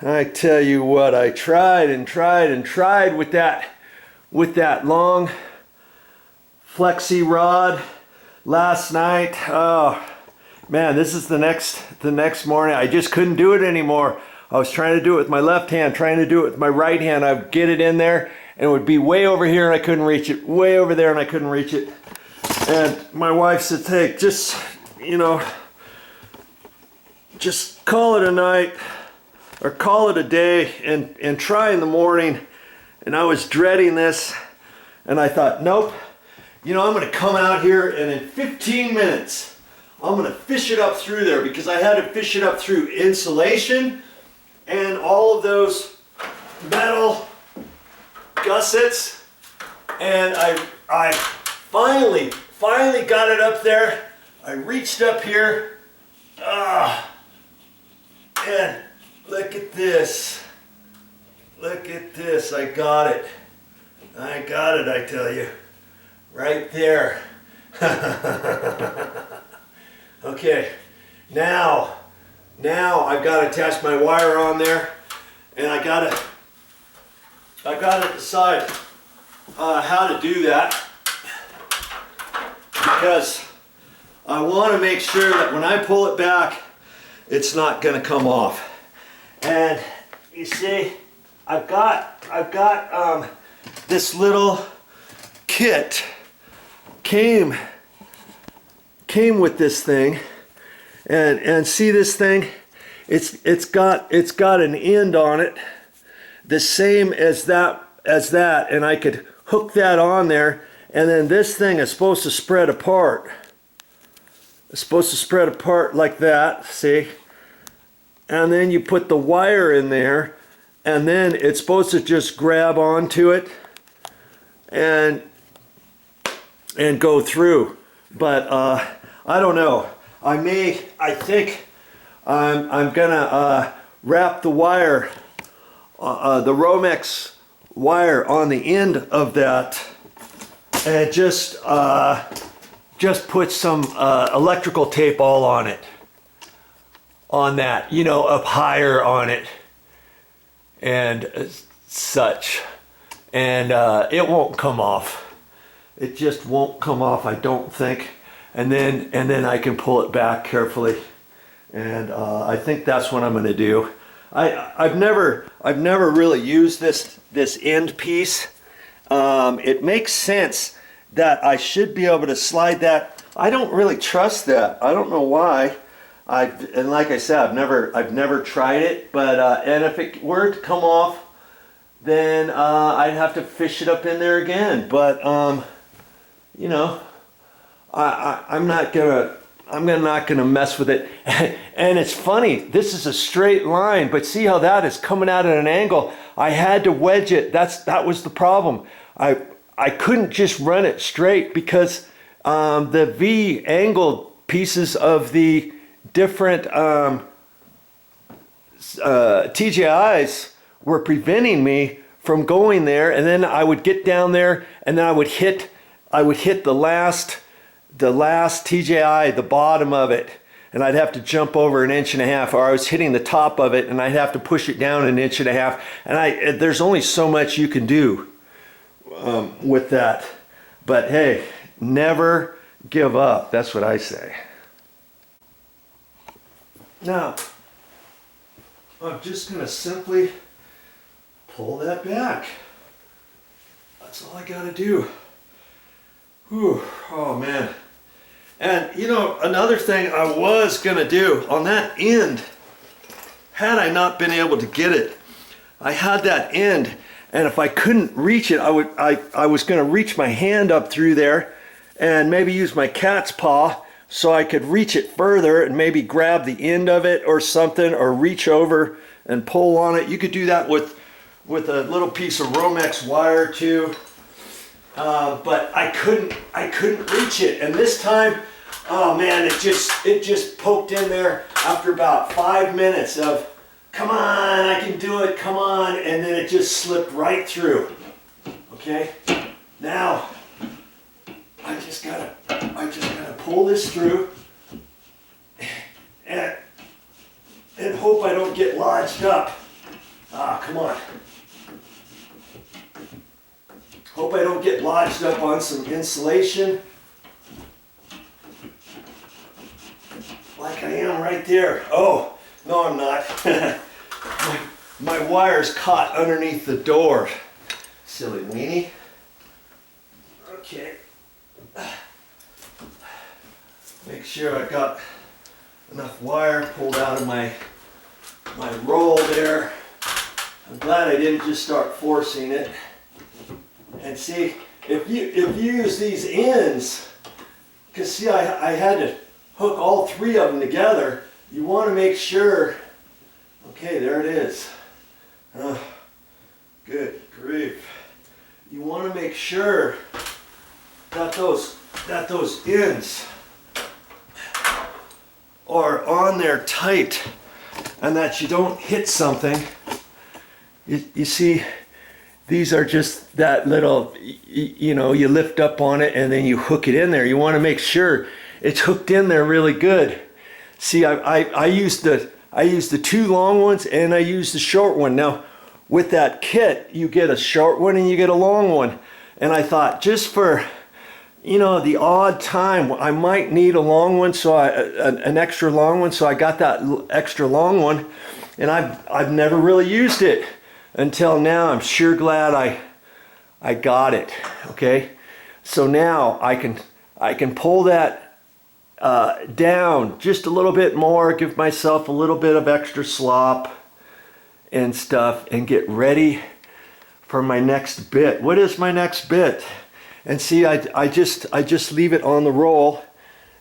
I tell you what, I tried and tried and tried with that long flexi rod last night. Oh man, this is the next morning. I just couldn't do it anymore. I was trying to do it with my left hand, trying to do it with my right hand. I'd get it in there and it would be way over here and I couldn't reach it, way over there and I couldn't reach it. And my wife said, hey, just, just call it a night or call it a day and try in the morning. And I was dreading this and I thought, nope, I'm gonna come out here and in 15 minutes, I'm gonna fish it up through there, because I had to fish it up through insulation and all of those metal gussets. And I finally got it up there. I reached up here, and look at this. Look at this, I got it. I got it, I tell you. Right there. Okay, now I've got to attach my wire on there, and I gotta decide how to do that, because I want to make sure that when I pull it back, it's not going to come off. And you see, I've got this little kit came with this thing, and see this thing, it's got an end on it the same as that, and I could hook that on there, and then this thing is supposed to spread apart. It's supposed to spread apart like that, see? And then you put the wire in there, and then it's supposed to just grab onto it and go through. But I don't know. I think I'm gonna wrap the wire, the Romex wire on the end of that, and just put some electrical tape all on it, on that, up higher on it and such, and it won't come off. It just won't come off, I don't think. And then I can pull it back carefully, and I think that's what I'm going to do. I've never really used this end piece. It makes sense that I should be able to slide that. I don't really trust that. I don't know why. And like I said, I've never tried it. But and if it were to come off, then I'd have to fish it up in there again. But I'm not gonna mess with it. And it's funny, this is a straight line, but see how that is coming out at an angle. I had to wedge it. That was the problem. I couldn't just run it straight, because the V angled pieces of the different TJIs were preventing me from going there. And then I would get down there, and then I would hit the last TJI, the bottom of it, and I'd have to jump over 1.5 inches, or I was hitting the top of it and I'd have to push it down 1.5 inches. And there's only so much you can do with that. But hey, never give up. That's what I say. Now, I'm just going to simply pull that back. That's all I got to do. Whew, oh man. And another thing I was gonna do on that end, had I not been able to get it, I had that end, and if I couldn't reach it, I was gonna reach my hand up through there and maybe use my cat's paw so I could reach it further and maybe grab the end of it or something, or reach over and pull on it. You could do that with a little piece of Romex wire too. But I couldn't reach it, and this time, oh man, it just poked in there after about 5 minutes of, come on, I can do it, come on, and then it just slipped right through. Okay, now I just gotta pull this through and hope I don't get lodged up Ah, come on. Hope I don't get lodged up on some insulation. Like I am right there. Oh, no I'm not. my wire's caught underneath the door. Silly weenie. Okay. Make sure I got enough wire pulled out of my roll there. I'm glad I didn't just start forcing it. And see, if you use these ends, because see I had to hook all three of them together, you want to make sure, okay, there it is. Good grief. You want to make sure that those ends are on there tight and that you don't hit something. You see, these are just that little, you know, you lift up on it and then you hook it in there. You want to make sure it's hooked in there really good. See, I used the two long ones and I used the short one. Now, with that kit, you get a short one and you get a long one. And I thought, just for, you know, the odd time, I might need a long one, so an extra long one. So I got that extra long one, and I've never really used it until now. I'm sure glad I got it. Okay, so now I can pull that down just a little bit more, give myself a little bit of extra slop and stuff, and get ready for my next bit. What is my next bit? And see, I just leave it on the roll,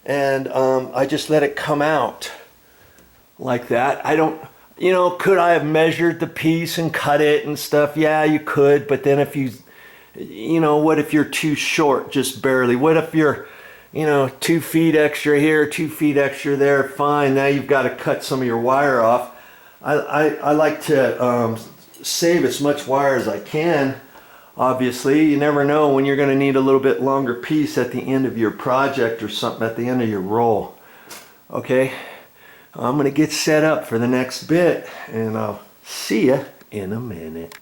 and I just let it come out like that. I don't, you know, could I have measured the piece and cut it and stuff? Yeah, you could, but then if you know, what if you're too short, just barely? What if you're, you know, 2 feet extra here, 2 feet extra there? Fine, now you've got to cut some of your wire off. I like to save as much wire as I can. Obviously, you never know when you're going to need a little bit longer piece at the end of your project or something at the end of your roll. Okay, I'm going to get set up for the next bit, and I'll see you in a minute.